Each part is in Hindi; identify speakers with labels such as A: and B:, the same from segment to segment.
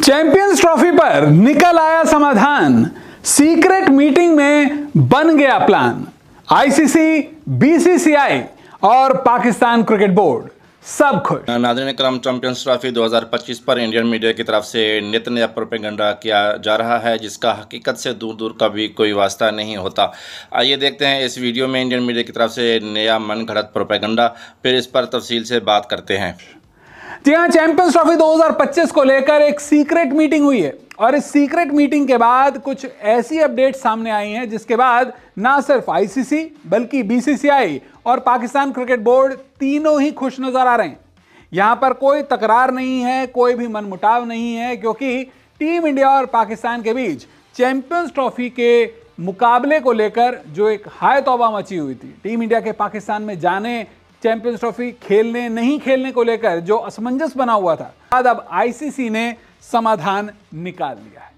A: चैंपियंस ट्रॉफी पर निकल आया समाधान। सीक्रेट मीटिंग में बन गया प्लान। आईसीसी, बीसीसीआई और पाकिस्तान क्रिकेट बोर्ड सब खुश।
B: नाज़रीन करम, चैंपियंस ट्रॉफी 2025 पर इंडियन मीडिया की तरफ से नित नया प्रोपेगेंडा किया जा रहा है, जिसका हकीकत से दूर दूर का भी कोई वास्ता नहीं होता। आइए देखते हैं इस वीडियो में इंडियन मीडिया की तरफ से नया मन घड़त प्रोपेगेंडा, फिर इस पर तफसील से बात करते हैं।
A: जी हाँ, चैंपियंस ट्रॉफी 2025 को लेकर एक सीक्रेट मीटिंग हुई है और इस सीक्रेट मीटिंग के बाद कुछ ऐसी अपडेट सामने आई हैं जिसके बाद ना सिर्फ आईसीसी बल्कि बीसीसीआई और पाकिस्तान क्रिकेट बोर्ड तीनों ही खुश नजर आ रहे हैं। यहां पर कोई तकरार नहीं है, कोई भी मनमुटाव नहीं है, क्योंकि टीम इंडिया और पाकिस्तान के बीच चैंपियंस ट्रॉफी के मुकाबले को लेकर जो एक हाय तौबा मची हुई थी, टीम इंडिया के पाकिस्तान में जाने, चैंपियंस ट्रॉफी खेलने नहीं खेलने को लेकर जो असमंजस बना हुआ था, अब आईसीसी ने समाधान निकाल लिया है।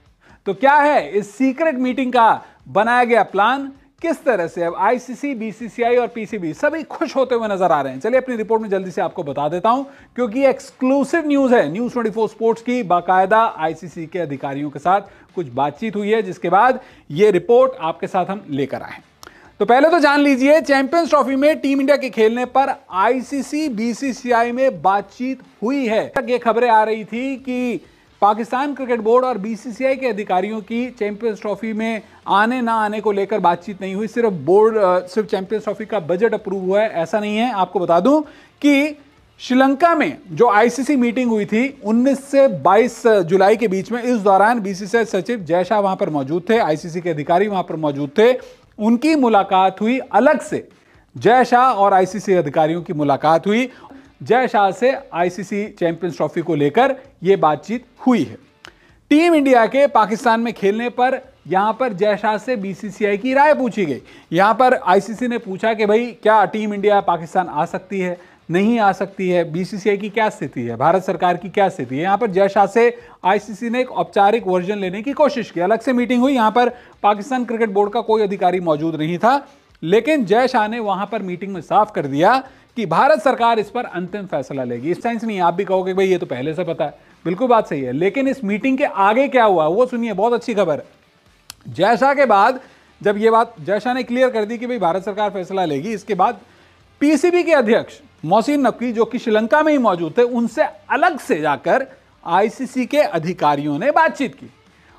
A: तो क्या है इस सीक्रेट मीटिंग का बनाया गया प्लान? किस तरह से अब आईसीसी, बीसीसीआई और पीसीबी सभी खुश होते हुए नजर आ रहे हैं? चलिए अपनी रिपोर्ट में जल्दी से आपको बता देता हूं, क्योंकि एक्सक्लूसिव न्यूज है। न्यूज 24 स्पोर्ट्स की बाकायदा आईसीसी के अधिकारियों के साथ कुछ बातचीत हुई है, जिसके बाद यह रिपोर्ट आपके साथ हम लेकर आए। तो पहले तो जान लीजिए, चैंपियंस ट्रॉफी में टीम इंडिया के खेलने पर आईसीसी, बीसीसीआई में बातचीत हुई है। ये खबरें आ रही थी कि पाकिस्तान क्रिकेट बोर्ड और बीसीसीआई के अधिकारियों की चैंपियंस ट्रॉफी में आने ना आने को लेकर बातचीत नहीं हुई। सिर्फ चैंपियंस ट्रॉफी का बजट अप्रूव हुआ है, ऐसा नहीं है। आपको बता दूं कि श्रीलंका में जो आईसीसी मीटिंग हुई थी 19 से 22 जुलाई के बीच में, इस दौरान बीसीसीआई सचिव जय शाह वहां पर मौजूद थे, आईसीसी के अधिकारी वहां पर मौजूद थे। उनकी मुलाकात हुई अलग से, जय शाह और आईसीसी अधिकारियों की मुलाकात हुई। जय शाह से आईसीसी चैंपियंस ट्रॉफी को लेकर यह बातचीत हुई है। टीम इंडिया के पाकिस्तान में खेलने पर यहां पर जय शाह से बीसीसीआई की राय पूछी गई। यहां पर आईसीसी ने पूछा कि भाई क्या टीम इंडिया पाकिस्तान आ सकती है, नहीं आ सकती है, बीसीसीआई की क्या स्थिति है, भारत सरकार की क्या स्थिति है। यहां पर जय शाह से आईसीसी ने एक औपचारिक वर्जन लेने की कोशिश की। अलग से मीटिंग हुई, यहां पर पाकिस्तान क्रिकेट बोर्ड का कोई अधिकारी मौजूद नहीं था, लेकिन जय शाह ने वहां पर मीटिंग में साफ कर दिया कि भारत सरकार इस पर अंतिम फैसला लेगी। इस सेंस नहीं, आप भी कहोगे भाई ये तो पहले से पता है, बिल्कुल बात सही है, लेकिन इस मीटिंग के आगे क्या हुआ वो सुनिए, बहुत अच्छी खबर। जय शाह के बाद जब ये बात जय शाह ने क्लियर कर दी कि भाई भारत सरकार फैसला लेगी, इसके बाद पीसीबी के अध्यक्ष मोहसिन नकवी, जो कि श्रीलंका में ही मौजूद थे, उनसे अलग से जाकर आईसीसी के अधिकारियों ने बातचीत की।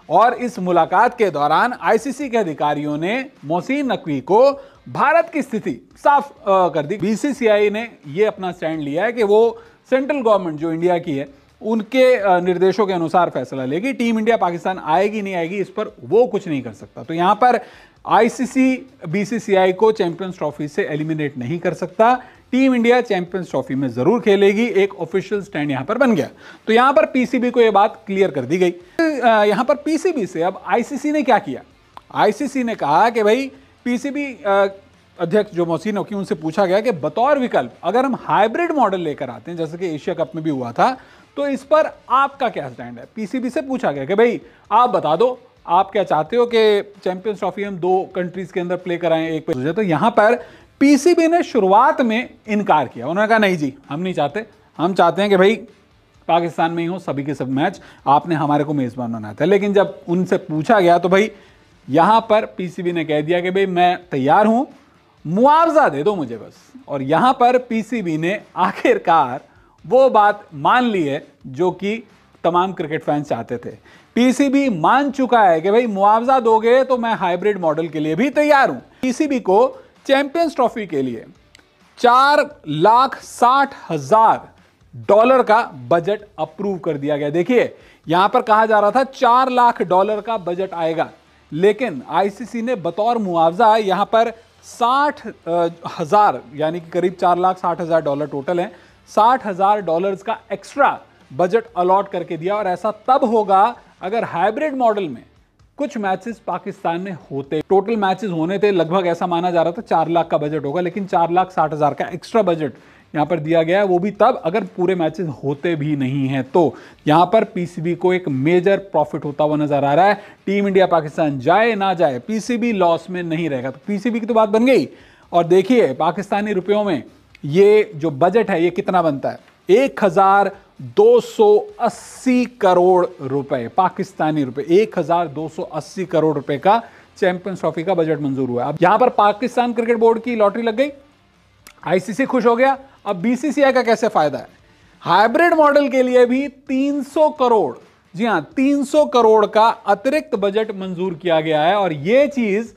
A: और इस मुलाकात के दौरान आईसीसी के अधिकारियों ने मोहसिन नकवी को भारत की स्थिति साफ कर दी। बीसीसीआई ने यह अपना स्टैंड लिया है कि वो सेंट्रल गवर्नमेंट जो इंडिया की है उनके निर्देशों के अनुसार फैसला लेगी। टीम इंडिया पाकिस्तान आएगी नहीं आएगी, इस पर वो कुछ नहीं कर सकता। तो यहां पर आईसीसी बीसीसीआई को चैंपियंस ट्रॉफी से एलिमिनेट नहीं कर सकता। टीम इंडिया चैंपियंस ट्रॉफी में जरूर खेलेगी, एक ऑफिशियल स्टैंड यहां पर बन गया। तो यहां पर पीसीबी को यह बात क्लियर कर दी गई। यहां पर पीसीबी से अब आईसीसी ने क्या किया? आईसीसी ने कहा कि भाई पीसीबी अध्यक्ष जो मोहसिन नकवी, उनसे पूछा गया कि बतौर विकल्प अगर हम हाइब्रिड मॉडल लेकर आते हैं, जैसे कि एशिया कप में भी हुआ था, तो इस पर आपका क्या स्टैंड है? पीसीबी से पूछा गया कि भाई आप बता दो, आप क्या चाहते हो कि चैंपियंस ट्रॉफी हम दो कंट्रीज के अंदर प्ले कराएं एक पे? तो यहां पर पीसीबी ने शुरुआत में इनकार किया। उन्होंने कहा नहीं जी, हम नहीं चाहते, हम चाहते हैं कि भाई पाकिस्तान में ही हो सभी के सब मैच, आपने हमारे को मेजबान बनाया था। लेकिन जब उनसे पूछा गया तो भाई यहां पर पीसीबी ने कह दिया कि भाई मैं तैयार हूं, मुआवजा दे दो मुझे बस। और यहां पर पीसीबी ने आखिरकार वो बात मान ली है जो कि तमाम क्रिकेट फैंस चाहते थे। पीसीबी मान चुका है कि भाई मुआवजा दोगे तो मैं हाइब्रिड मॉडल के लिए भी तैयार हूं। पीसीबी को चैंपियंस ट्रॉफी के लिए $4,60,000 का बजट अप्रूव कर दिया गया। देखिए यहां पर कहा जा रहा था $4 लाख का बजट आएगा, लेकिन आईसीसी ने बतौर मुआवजा यहां पर 60,000 यानी कि करीब $4,60,000 टोटल है, $60,000 का एक्स्ट्रा बजट अलॉट करके दिया। और ऐसा तब होगा अगर हाइब्रिड मॉडल में कुछ मैचेस पाकिस्तान में होते। टोटल मैचेस होने थे लगभग, ऐसा माना जा रहा था 4 लाख का बजट होगा, लेकिन 4,60,000 का एक्स्ट्रा बजट यहां पर दिया गया है, वो भी तब अगर पूरे मैचेस होते भी नहीं हैं। तो यहां पर पीसीबी को एक मेजर प्रॉफिट होता हुआ नजर आ रहा है। टीम इंडिया पाकिस्तान जाए ना जाए, पीसीबी लॉस में नहीं रहेगा। तो पीसीबी की तो बात बन गई। और देखिए पाकिस्तानी रुपयों में ये जो बजट है ये कितना बनता है, 1280 करोड़ रुपए, पाकिस्तानी रुपए 1280 करोड़ रुपए का चैंपियंस ट्रॉफी का बजट मंजूर हुआ। अब यहां पर पाकिस्तान क्रिकेट बोर्ड की लॉटरी लग गई, आईसीसी खुश हो गया। अब बीसीसीआई का कैसे फायदा है? हाइब्रिड मॉडल के लिए भी 300 करोड़, जी हां 300 करोड़ का अतिरिक्त बजट मंजूर किया गया है। और यह चीज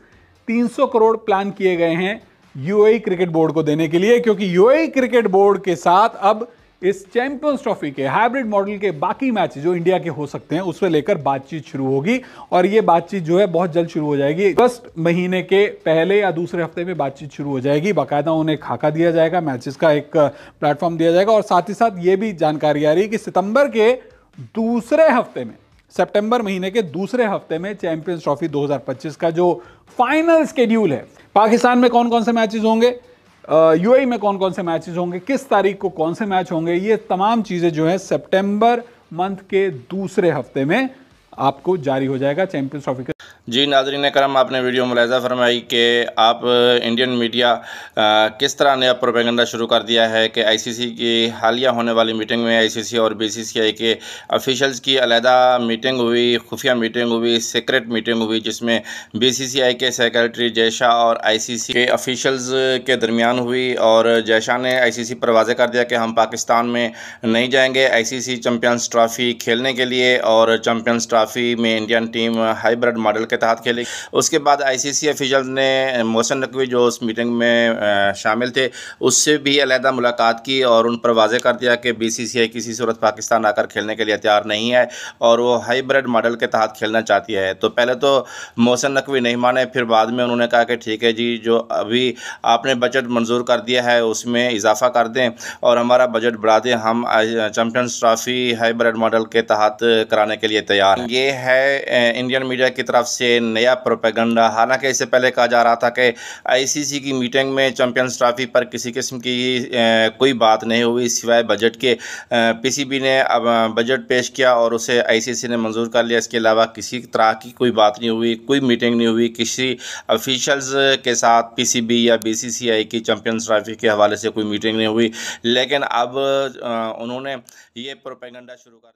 A: 300 करोड़ प्लान किए गए हैं यूएई क्रिकेट बोर्ड को देने के लिए, क्योंकि यूएई क्रिकेट बोर्ड के साथ अब इस चैंपियंस ट्रॉफी के हाइब्रिड मॉडल के बाकी मैच जो इंडिया के हो सकते हैं उससे लेकर बातचीत शुरू होगी। और ये बातचीत जो है बहुत जल्द शुरू हो जाएगी, अगस्त महीने के पहले या दूसरे हफ्ते में बातचीत शुरू हो जाएगी। बाकायदा उन्हें खाका दिया जाएगा, मैचेस का एक प्लेटफॉर्म दिया जाएगा। और साथ ही साथ ये भी जानकारी आ रही है कि सितंबर के दूसरे हफ्ते में, सितंबर महीने के दूसरे हफ्ते में चैंपियंस ट्रॉफी 2025 का जो फाइनल शेड्यूल है, पाकिस्तान में कौन कौन से मैचेस होंगे, यूएई में कौन कौन से मैचेस होंगे, किस तारीख को कौन से मैच होंगे, ये तमाम चीजें जो है सितंबर मंथ के दूसरे हफ्ते में आपको जारी हो जाएगा चैंपियंस ट्रॉफी का।
B: जी नाज़रीन करम, आपने वीडियो मुलाहिज़ा फरमाई कि आप इंडियन मीडिया किस तरह नया प्रोपेगेंडा शुरू कर दिया है कि आईसीसी की हालिया होने वाली मीटिंग में आईसीसी और बीसीसीआई के ऑफिशियल्स की अलहदा मीटिंग हुई, खुफिया मीटिंग हुई, सीक्रेट मीटिंग हुई, जिसमें बीसीसीआई के सेक्रेटरी जय शाह और आईसीसी के ऑफिशियल्स के दरमियान हुई। और जय शाह ने आईसीसी पर वाज़ेह कर दिया कि हम पाकिस्तान में नहीं जाएंगे आईसीसी चैम्पियंस ट्रॉफ़ी खेलने के लिए, और चैम्पियंस ट्रॉफ़ी में इंडियन टीम हाइब्रिड मॉडल के तहत खेली। उसके बाद आईसीसी ऑफिशियल ने मोहसिन नकवी जो उस मीटिंग में शामिल थे उससे भी अलहदा मुलाकात की और उन पर वाज़ेह कर दिया कि बीसीसीआई किसी सूरत पाकिस्तान आकर खेलने के लिए तैयार नहीं है और वो हाइब्रिड मॉडल के तहत खेलना चाहती है। तो पहले तो मोहसिन नकवी नहीं माने, फिर बाद में उन्होंने कहा कि ठीक है जी, जो अभी आपने बजट मंजूर कर दिया है उसमें इजाफा कर दें और हमारा बजट बढ़ा दें, हम चैम्पियंस ट्रॉफ़ी हाइब्रिड मॉडल के तहत कराने के लिए तैयार हैं। ये है इंडियन मीडिया की तरफ से नया प्रोपेगेंडा। हालांकि इससे पहले कहा जा रहा था कि आईसीसी की मीटिंग में चैंपियंस ट्रॉफी पर किसी किस्म की कोई बात नहीं हुई सिवाय बजट के। पीसीबी ने अब बजट पेश किया और उसे आईसीसी ने मंजूर कर लिया। इसके अलावा किसी तरह की कोई बात नहीं हुई, कोई मीटिंग नहीं हुई, किसी ऑफिशियल्स के साथ पीसीबी या बीसीसीआई की चैंपियंस ट्रॉफी के हवाले से कोई मीटिंग नहीं हुई। लेकिन अब उन्होंने ये प्रोपेगेंडा शुरू कर